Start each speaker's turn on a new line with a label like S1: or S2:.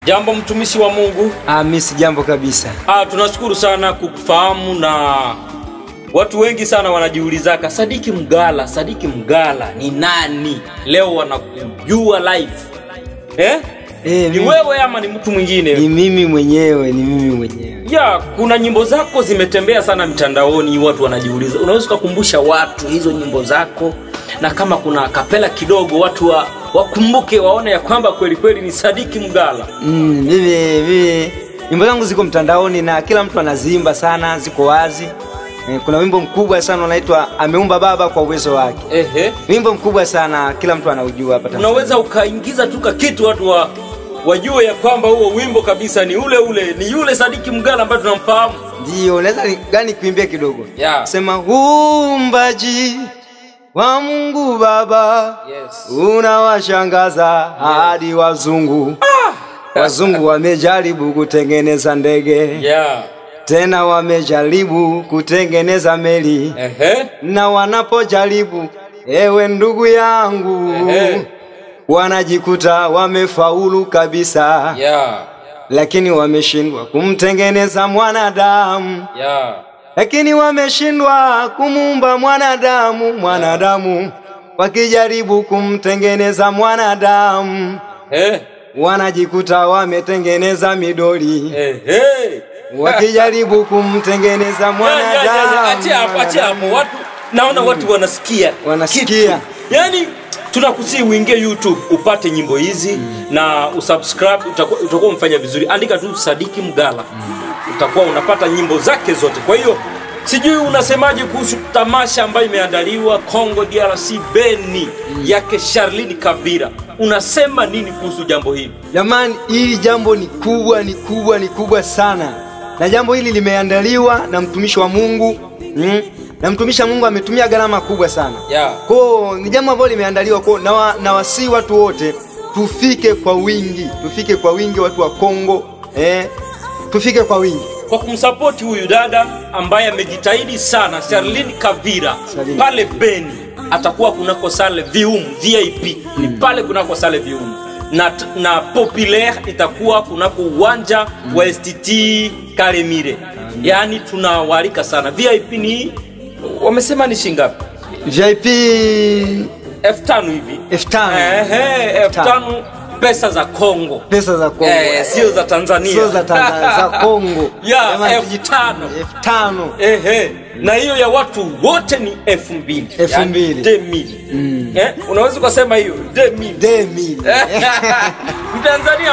S1: Jambo mtumishi wa Mungu.
S2: Mimi si jambo kabisa.
S1: Tunashukuru sana kukufahamu, na watu wengi sana wanajiulizaka Sadiki Mgala ni nani? Leo wanakujua live. Ni wewe ama ni mtu mwingine?
S2: Ni mimi mwenyewe,
S1: Kuna nyimbo zako zimetembea sana mitandaoni, watu wanajiuliza. Unaweza kukumbusha watu hizo nyimbo zako, na kama kuna kapela kidogo watu wakumbuke, waone ya kwamba kweli ni Sadiki Mgala.
S2: Mimi nyimbo zangu ziko mtandaoni na kila mtu anaziimba sana, ziko wazi. Kuna wimbo mkubwa sana unaitwa Ameumba Baba kwa uwezo wake. Wimbo mkubwa sana, kila mtu anaujua hapa Tanzania.
S1: Unaweza ukaingiza tu kitu watu wajue ya kwamba huo wimbo kabisa ni ule ni yule Sadiki Mgala ambaye tunamfahamu?
S2: Ndio, unaweza gani kuimbia kidogo? Sema uumbaji wa Mungu Baba, unawashangaza hadi wazungu. Wazungu wamejaribu kutengeneza ndege. Tena wamejaribu kutengeneza meli. Na wanapojaribu, ewe ndugu yangu, wanajikuta wamefaulu kabisa. Lakini wameshindwa kumtengeneza mwanadamu. Lakini wameshindwa kumuumba mwanadamu. Wakijaribu kumtengeneza mwanadamu, wanajikuta wametengeneza midoli. Wakijaribu kumtengeneza mwanadamu.
S1: Acha hapo watu, naona watu wanasikia. Yaani tunakusihi uingie YouTube upate nyimbo hizi na usubscribe, utakuwa umefanya vizuri. Andika tu Sadiki Mgala. Utakuwa unapata nyimbo zake zote. Kwa hiyo sijui unasemaje kuhusu tamasha ambayo imeandaliwa Congo DRC Beni yake Charline Kavira. Unasema nini kuhusu jambo hili?
S2: Jamani, hili jambo ni kubwa sana. Na jambo hili limeandaliwa na mtumishi wa Mungu. Na mtumishi wa Mungu ametumia gharama kubwa sana. Kwa ni jambo ambalo limeandaliwa na wasi watu wote tufike kwa wingi watu wa Kongo. Tufike kwa wingi
S1: kwa kumsupport huyu dada ambaye amejitahidi sana, Charline Kavira. Pale Beni atakuwa kunako sale Vium VIP, ni pale kunako sale Vium, na Populaire itakuwa kunako uwanja wa STT Karemire. Yaani tunawalika sana. VIP ni wamesema ni shingapi?
S2: VIP
S1: F5 hivi. F5 pesa za Kongo. Sio za Tanzania.
S2: Za Kongo.
S1: F5. Na hiyo ya watu wote ni 2000. 2000. Unaweza kusema hiyo 2000.
S2: Mtanzania